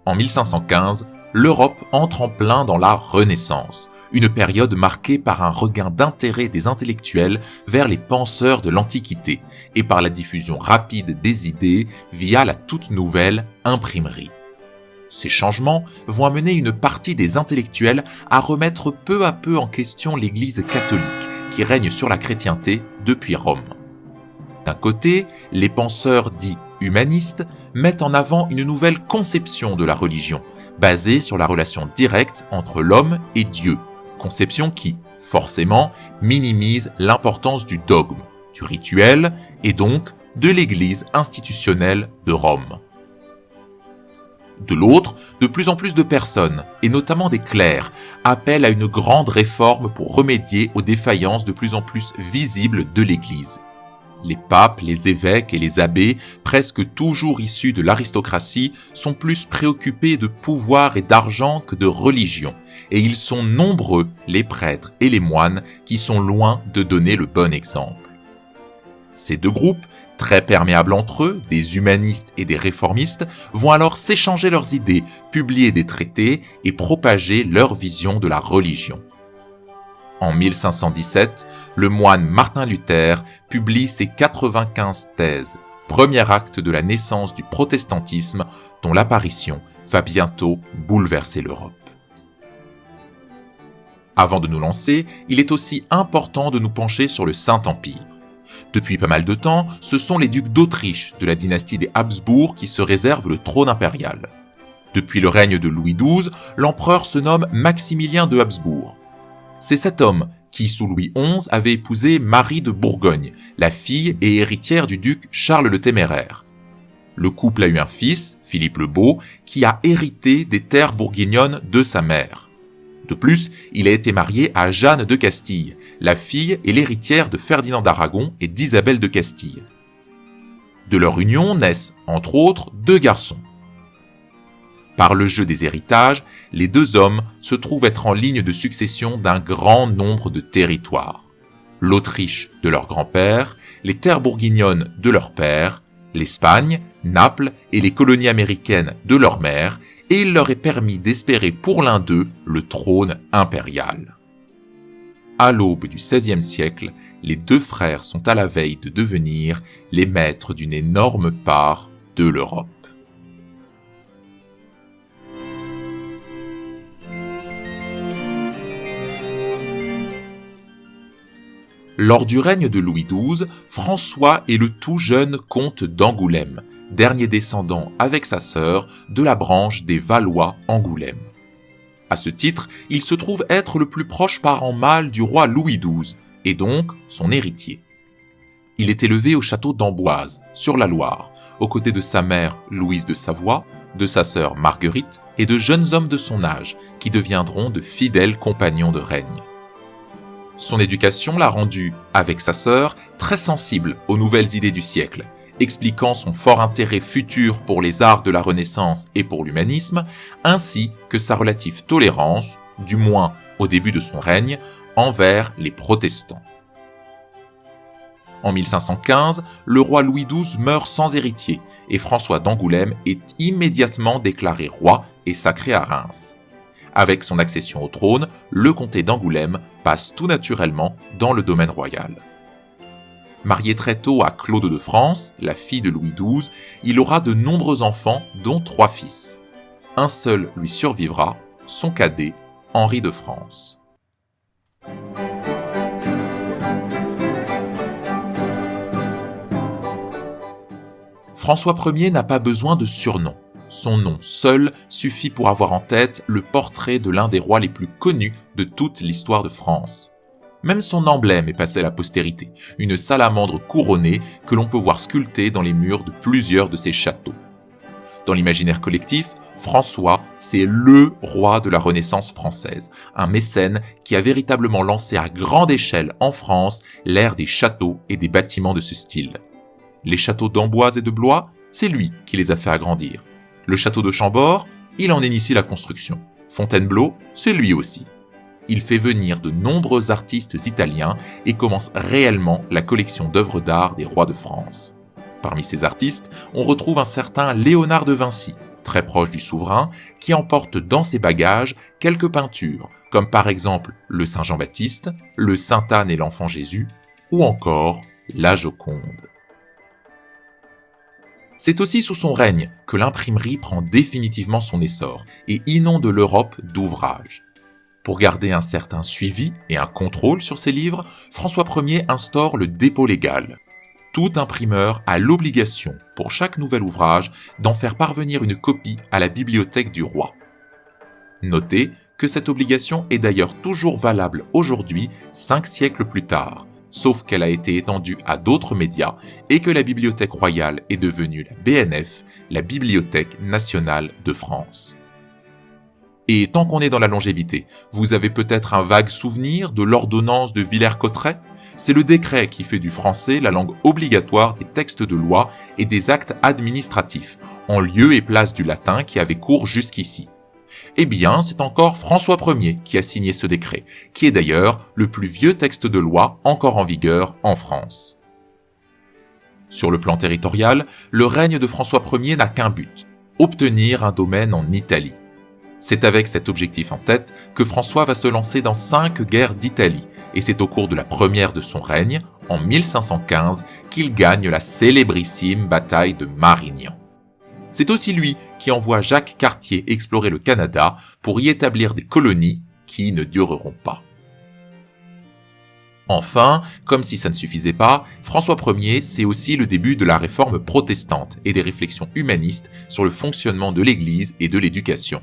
En 1515, l'Europe entre en plein dans la Renaissance, une période marquée par un regain d'intérêt des intellectuels vers les penseurs de l'Antiquité et par la diffusion rapide des idées via la toute nouvelle imprimerie. Ces changements vont amener une partie des intellectuels à remettre peu à peu en question l'Église catholique qui règne sur la chrétienté depuis Rome. D'un côté, les penseurs dits humanistes mettent en avant une nouvelle conception de la religion, basée sur la relation directe entre l'homme et Dieu, conception qui, forcément, minimise l'importance du dogme, du rituel et donc de l'Église institutionnelle de Rome. De l'autre, de plus en plus de personnes, et notamment des clercs, appellent à une grande réforme pour remédier aux défaillances de plus en plus visibles de l'Église. Les papes, les évêques et les abbés, presque toujours issus de l'aristocratie, sont plus préoccupés de pouvoir et d'argent que de religion, et ils sont nombreux, les prêtres et les moines, qui sont loin de donner le bon exemple. Ces deux groupes, très perméables entre eux, des humanistes et des réformistes, vont alors s'échanger leurs idées, publier des traités et propager leur vision de la religion. En 1517, le moine Martin Luther publie ses 95 thèses, premier acte de la naissance du protestantisme dont l'apparition va bientôt bouleverser l'Europe. Avant de nous lancer, il est aussi important de nous pencher sur le Saint-Empire. Depuis pas mal de temps, ce sont les ducs d'Autriche de la dynastie des Habsbourg qui se réservent le trône impérial. Depuis le règne de Louis XII, l'empereur se nomme Maximilien de Habsbourg. C'est cet homme qui, sous Louis XI, avait épousé Marie de Bourgogne, la fille et héritière du duc Charles le Téméraire. Le couple a eu un fils, Philippe le Beau, qui a hérité des terres bourguignonnes de sa mère. De plus, il a été marié à Jeanne de Castille, la fille et l'héritière de Ferdinand d'Aragon et d'Isabelle de Castille. De leur union naissent, entre autres, 2 garçons. Par le jeu des héritages, les 2 hommes se trouvent être en ligne de succession d'un grand nombre de territoires. L'Autriche de leur grand-père, les terres bourguignonnes de leur père, l'Espagne, Naples et les colonies américaines de leur mère, et il leur est permis d'espérer pour l'un d'eux le trône impérial. À l'aube du XVIe siècle, les 2 frères sont à la veille de devenir les maîtres d'une énorme part de l'Europe. Lors du règne de Louis XII, François est le tout jeune comte d'Angoulême, dernier descendant avec sa sœur de la branche des Valois-Angoulême. À ce titre, il se trouve être le plus proche parent mâle du roi Louis XII, et donc son héritier. Il est élevé au château d'Amboise, sur la Loire, aux côtés de sa mère Louise de Savoie, de sa sœur Marguerite et de jeunes hommes de son âge, qui deviendront de fidèles compagnons de règne. Son éducation l'a rendu, avec sa sœur, très sensible aux nouvelles idées du siècle, expliquant son fort intérêt futur pour les arts de la Renaissance et pour l'humanisme, ainsi que sa relative tolérance, du moins au début de son règne, envers les protestants. En 1515, le roi Louis XII meurt sans héritier et François d'Angoulême est immédiatement déclaré roi et sacré à Reims. Avec son accession au trône, le comté d'Angoulême passe tout naturellement dans le domaine royal. Marié très tôt à Claude de France, la fille de Louis XII, il aura de nombreux enfants, dont 3 fils. Un seul lui survivra, son cadet, Henri de France. François Ier n'a pas besoin de surnom. Son nom seul suffit pour avoir en tête le portrait de l'un des rois les plus connus de toute l'histoire de France. Même son emblème est passé à la postérité, une salamandre couronnée que l'on peut voir sculptée dans les murs de plusieurs de ses châteaux. Dans l'imaginaire collectif, François, c'est LE roi de la Renaissance française, un mécène qui a véritablement lancé à grande échelle en France l'ère des châteaux et des bâtiments de ce style. Les châteaux d'Amboise et de Blois, c'est lui qui les a fait agrandir. Le château de Chambord, il en initie la construction. Fontainebleau, c'est lui aussi. Il fait venir de nombreux artistes italiens et commence réellement la collection d'œuvres d'art des rois de France. Parmi ces artistes, on retrouve un certain Léonard de Vinci, très proche du souverain, qui emporte dans ses bagages quelques peintures, comme par exemple le Saint Jean-Baptiste, le Sainte Anne et l'Enfant Jésus, ou encore la Joconde. C'est aussi sous son règne que l'imprimerie prend définitivement son essor et inonde l'Europe d'ouvrages. Pour garder un certain suivi et un contrôle sur ses livres, François Ier instaure le dépôt légal. Tout imprimeur a l'obligation, pour chaque nouvel ouvrage, d'en faire parvenir une copie à la bibliothèque du roi. Notez que cette obligation est d'ailleurs toujours valable aujourd'hui, 5 siècles plus tard, sauf qu'elle a été étendue à d'autres médias et que la Bibliothèque royale est devenue la BNF, la Bibliothèque nationale de France. Et tant qu'on est dans la longévité, vous avez peut-être un vague souvenir de l'ordonnance de Villers-Cotterêts ? C'est le décret qui fait du français la langue obligatoire des textes de loi et des actes administratifs, en lieu et place du latin qui avait cours jusqu'ici. Eh bien, c'est encore François Ier qui a signé ce décret, qui est d'ailleurs le plus vieux texte de loi encore en vigueur en France. Sur le plan territorial, le règne de François Ier n'a qu'un but, obtenir un domaine en Italie. C'est avec cet objectif en tête que François va se lancer dans 5 guerres d'Italie, et c'est au cours de la première de son règne, en 1515, qu'il gagne la célébrissime bataille de Marignan. C'est aussi lui qui envoie Jacques Cartier explorer le Canada pour y établir des colonies qui ne dureront pas. Enfin, comme si ça ne suffisait pas, François Ier, c'est aussi le début de la réforme protestante et des réflexions humanistes sur le fonctionnement de l'Église et de l'éducation.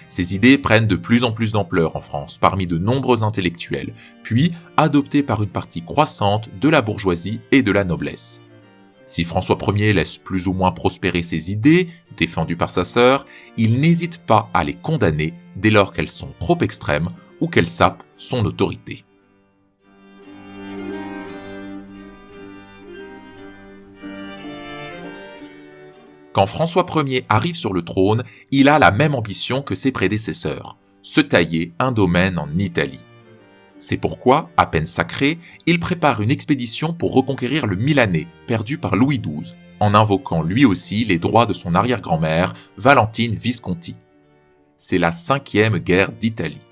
Ces idées prennent de plus en plus d'ampleur en France parmi de nombreux intellectuels, puis adoptées par une partie croissante de la bourgeoisie et de la noblesse. Si François Ier laisse plus ou moins prospérer ses idées, défendues par sa sœur, il n'hésite pas à les condamner dès lors qu'elles sont trop extrêmes ou qu'elles sapent son autorité. Quand François Ier arrive sur le trône, il a la même ambition que ses prédécesseurs, se tailler un domaine en Italie. C'est pourquoi, à peine sacré, il prépare une expédition pour reconquérir le Milanais, perdu par Louis XII, en invoquant lui aussi les droits de son arrière-grand-mère, Valentine Visconti. C'est la 5e guerre d'Italie.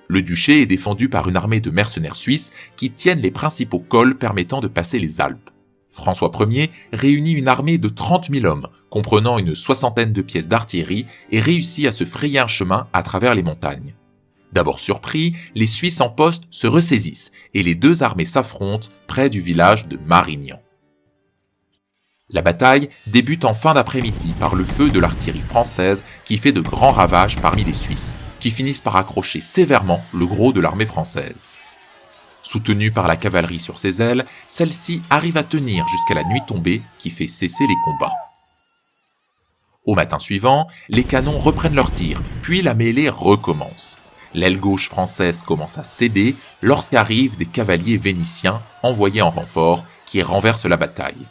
Le duché est défendu par une armée de mercenaires suisses qui tiennent les principaux cols permettant de passer les Alpes. François Ier réunit une armée de 30 000 hommes, comprenant une 60aine de pièces d'artillerie, et réussit à se frayer un chemin à travers les montagnes. D'abord surpris, les Suisses en poste se ressaisissent et les deux armées s'affrontent près du village de Marignan. La bataille débute en fin d'après-midi par le feu de l'artillerie française qui fait de grands ravages parmi les Suisses, qui finissent par accrocher sévèrement le gros de l'armée française. Soutenue par la cavalerie sur ses ailes, celle-ci arrive à tenir jusqu'à la nuit tombée qui fait cesser les combats. Au matin suivant, les canons reprennent leur tir, puis la mêlée recommence. L'aile gauche française commence à céder lorsqu'arrivent des cavaliers vénitiens envoyés en renfort qui renversent la bataille.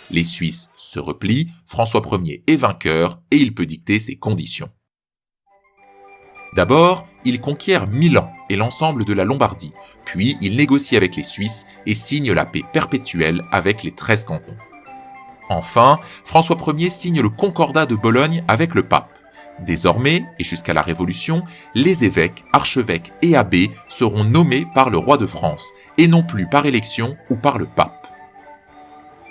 Les Suisses se replient, François Ier est vainqueur et il peut dicter ses conditions. D'abord, il conquiert Milan et l'ensemble de la Lombardie, puis il négocie avec les Suisses et signe la paix perpétuelle avec les 13 cantons. Enfin, François Ier signe le Concordat de Bologne avec le pape. Désormais, et jusqu'à la Révolution, les évêques, archevêques et abbés seront nommés par le roi de France, et non plus par élection ou par le pape.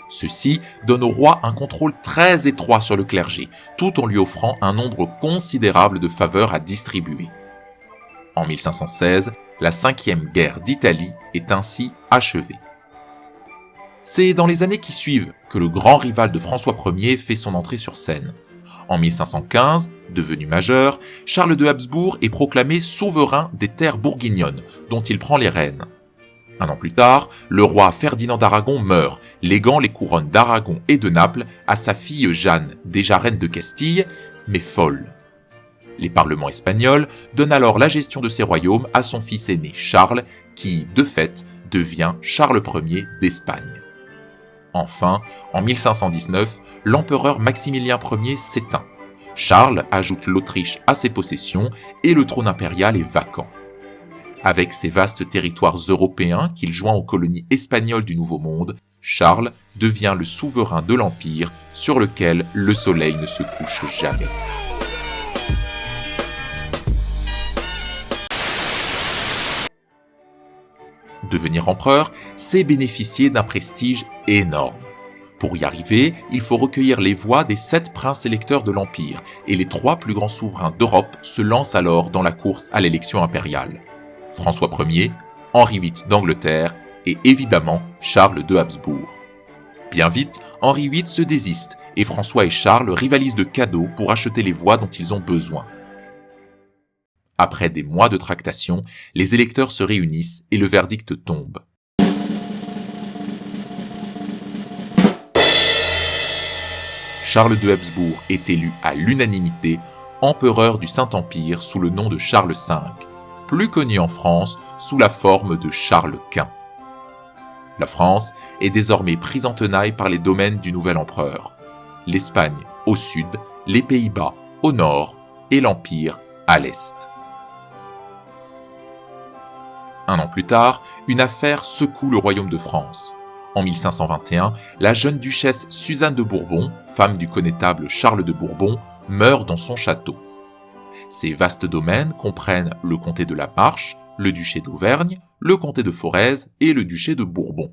Ceci donne au roi un contrôle très étroit sur le clergé, tout en lui offrant un nombre considérable de faveurs à distribuer. En 1516, la 5e guerre d'Italie est ainsi achevée. C'est dans les années qui suivent que le grand rival de François Ier fait son entrée sur scène. En 1515, devenu majeur, Charles de Habsbourg est proclamé souverain des terres bourguignonnes, dont il prend les rênes. Un an plus tard, le roi Ferdinand d'Aragon meurt, léguant les couronnes d'Aragon et de Naples à sa fille Jeanne, déjà reine de Castille, mais folle. Les parlements espagnols donnent alors la gestion de ces royaumes à son fils aîné Charles, qui, de fait, devient Charles Ier d'Espagne. Enfin, en 1519, l'empereur Maximilien Ier s'éteint. Charles ajoute l'Autriche à ses possessions et le trône impérial est vacant. Avec ses vastes territoires européens qu'il joint aux colonies espagnoles du Nouveau Monde, Charles devient le souverain de l'Empire sur lequel le soleil ne se couche jamais. Devenir empereur, c'est bénéficier d'un prestige énorme. Pour y arriver, il faut recueillir les voix des 7 princes électeurs de l'Empire, et les 3 plus grands souverains d'Europe se lancent alors dans la course à l'élection impériale. François Ier, Henri VIII d'Angleterre et évidemment Charles de Habsbourg. Bien vite, Henri VIII se désiste et François et Charles rivalisent de cadeaux pour acheter les voix dont ils ont besoin. Après des mois de tractation, les électeurs se réunissent et le verdict tombe. Charles de Habsbourg est élu à l'unanimité empereur du Saint-Empire sous le nom de Charles V, plus connu en France sous la forme de Charles Quint. La France est désormais prise en tenaille par les domaines du nouvel empereur. L'Espagne au sud, les Pays-Bas au nord et l'Empire à l'est. Un an plus tard, une affaire secoue le royaume de France. En 1521, la jeune duchesse Suzanne de Bourbon, femme du connétable Charles de Bourbon, meurt dans son château. Ces vastes domaines comprennent le comté de la Marche, le duché d'Auvergne, le comté de Forez et le duché de Bourbon.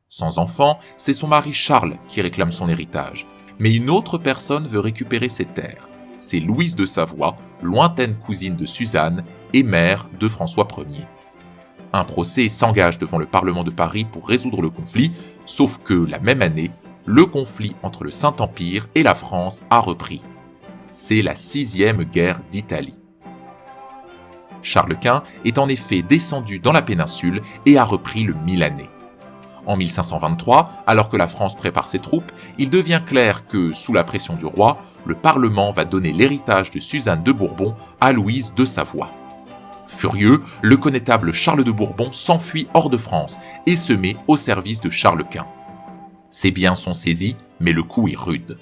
Sans enfant, c'est son mari Charles qui réclame son héritage. Mais une autre personne veut récupérer ses terres. C'est Louise de Savoie, lointaine cousine de Suzanne et mère de François Ier. Un procès s'engage devant le Parlement de Paris pour résoudre le conflit, sauf que, la même année, le conflit entre le Saint-Empire et la France a repris. C'est la 6e guerre d'Italie. Charles Quint est en effet descendu dans la péninsule et a repris le Milanais. En 1523, alors que la France prépare ses troupes, il devient clair que, sous la pression du roi, le Parlement va donner l'héritage de Suzanne de Bourbon à Louise de Savoie. Furieux, le connétable Charles de Bourbon s'enfuit hors de France et se met au service de Charles Quint. Ses biens sont saisis, mais le coup est rude.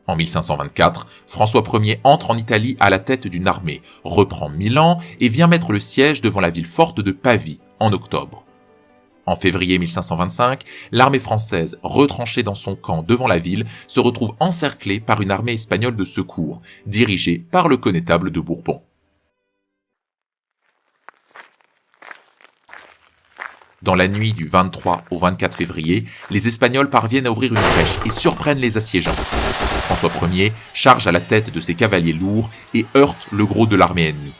En 1524, François Ier entre en Italie à la tête d'une armée, reprend Milan et vient mettre le siège devant la ville forte de Pavie en octobre. En février 1525, l'armée française, retranchée dans son camp devant la ville, se retrouve encerclée par une armée espagnole de secours, dirigée par le connétable de Bourbon. Dans la nuit du 23 au 24 février, les Espagnols parviennent à ouvrir une brèche et surprennent les assiégeants. François Ier charge à la tête de ses cavaliers lourds et heurte le gros de l'armée ennemie.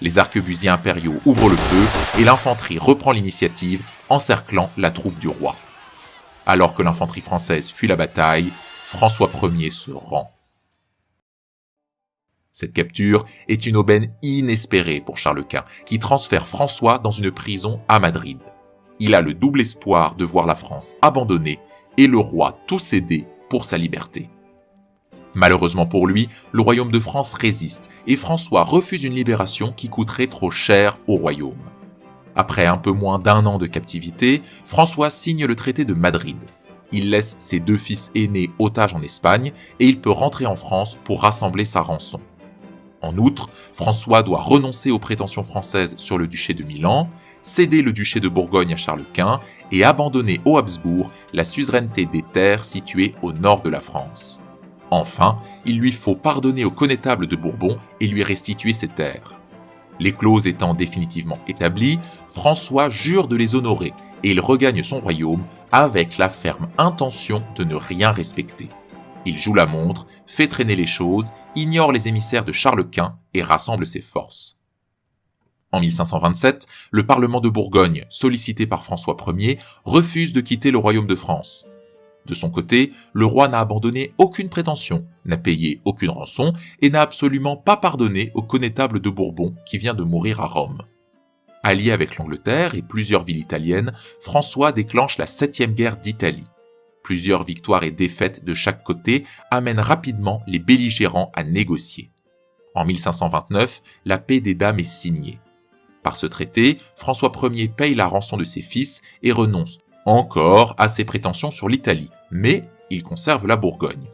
Les arquebusiers impériaux ouvrent le feu et l'infanterie reprend l'initiative, encerclant la troupe du roi. Alors que l'infanterie française fuit la bataille, François Ier se rend. Cette capture est une aubaine inespérée pour Charles Quint, qui transfère François dans une prison à Madrid. Il a le double espoir de voir la France abandonnée et le roi tout céder pour sa liberté. Malheureusement pour lui, le royaume de France résiste et François refuse une libération qui coûterait trop cher au royaume. Après un peu moins d'1 an de captivité, François signe le traité de Madrid. Il laisse ses 2 fils aînés otages en Espagne et il peut rentrer en France pour rassembler sa rançon. En outre, François doit renoncer aux prétentions françaises sur le duché de Milan, céder le duché de Bourgogne à Charles Quint et abandonner aux Habsbourg la suzeraineté des terres situées au nord de la France. Enfin, il lui faut pardonner au connétable de Bourbon et lui restituer ses terres. Les clauses étant définitivement établies, François jure de les honorer et il regagne son royaume avec la ferme intention de ne rien respecter. Il joue la montre, fait traîner les choses, ignore les émissaires de Charles Quint et rassemble ses forces. En 1527, le Parlement de Bourgogne, sollicité par François Ier, refuse de quitter le royaume de France. De son côté, le roi n'a abandonné aucune prétention, n'a payé aucune rançon et n'a absolument pas pardonné au connétable de Bourbon qui vient de mourir à Rome. Allié avec l'Angleterre et plusieurs villes italiennes, François déclenche la 7e guerre d'Italie. Plusieurs victoires et défaites de chaque côté amènent rapidement les belligérants à négocier. En 1529, la paix des dames est signée. Par ce traité, François Ier paye la rançon de ses fils et renonce encore à ses prétentions sur l'Italie, mais il conserve la Bourgogne.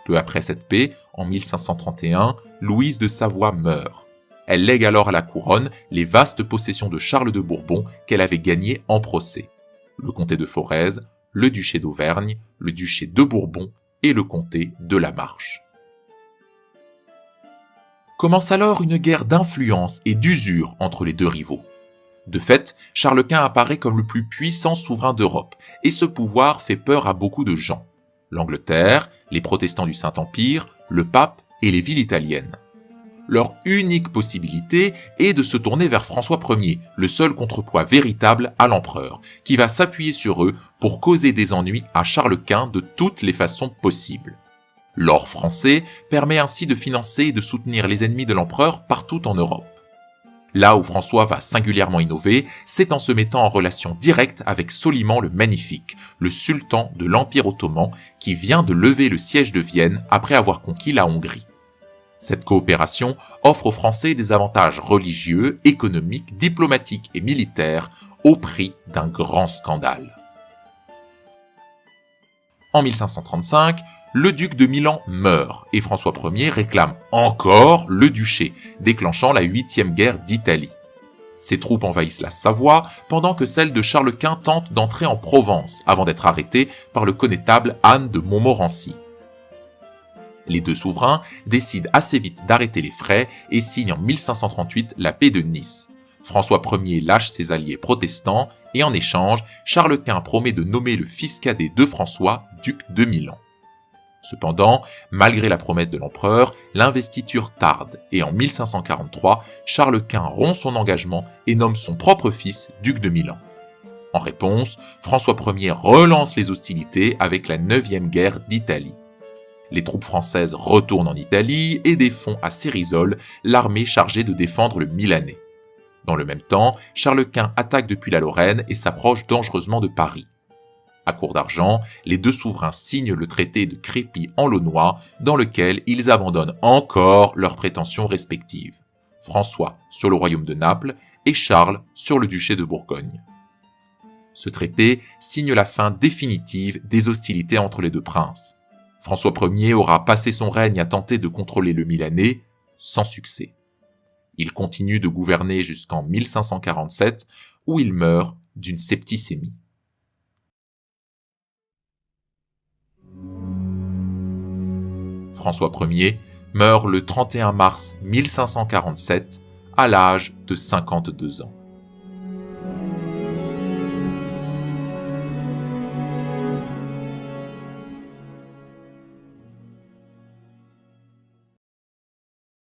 Peu après cette paix, en 1531, Louise de Savoie meurt. Elle lègue alors à la couronne les vastes possessions de Charles de Bourbon qu'elle avait gagnées en procès. Le comté de Forez, le duché d'Auvergne, le duché de Bourbon et le comté de la Marche. Commence alors une guerre d'influence et d'usure entre les deux rivaux. De fait, Charles Quint apparaît comme le plus puissant souverain d'Europe, et ce pouvoir fait peur à beaucoup de gens. L'Angleterre, les protestants du Saint-Empire, le pape et les villes italiennes. Leur unique possibilité est de se tourner vers François Ier, le seul contrepoids véritable à l'empereur, qui va s'appuyer sur eux pour causer des ennuis à Charles Quint de toutes les façons possibles. L'or français permet ainsi de financer et de soutenir les ennemis de l'empereur partout en Europe. Là où François va singulièrement innover, c'est en se mettant en relation directe avec Soliman le Magnifique, le sultan de l'Empire ottoman qui vient de lever le siège de Vienne après avoir conquis la Hongrie. Cette coopération offre aux Français des avantages religieux, économiques, diplomatiques et militaires au prix d'un grand scandale. En 1535, le duc de Milan meurt et François Ier réclame encore le duché, déclenchant la 8e guerre d'Italie. Ses troupes envahissent la Savoie pendant que celles de Charles Quint tentent d'entrer en Provence avant d'être arrêtées par le connétable Anne de Montmorency. Les deux souverains décident assez vite d'arrêter les frais et signent en 1538 la paix de Nice. François Ier lâche ses alliés protestants et en échange, Charles Quint promet de nommer le fils cadet de François duc de Milan. Cependant, malgré la promesse de l'empereur, l'investiture tarde et en 1543, Charles Quint rompt son engagement et nomme son propre fils duc de Milan. En réponse, François Ier relance les hostilités avec la 9e guerre d'Italie. Les troupes françaises retournent en Italie et défont à Cérizole l'armée chargée de défendre le Milanais. Dans le même temps, Charles Quint attaque depuis la Lorraine et s'approche dangereusement de Paris. À court d'argent, les deux souverains signent le traité de Crépy-en-Launois dans lequel ils abandonnent encore leurs prétentions respectives. François sur le royaume de Naples et Charles sur le duché de Bourgogne. Ce traité signe la fin définitive des hostilités entre les deux princes. François Ier aura passé son règne à tenter de contrôler le Milanais, sans succès. Il continue de gouverner jusqu'en 1547, où il meurt d'une septicémie. François Ier meurt le 31 mars 1547, à l'âge de 52 ans.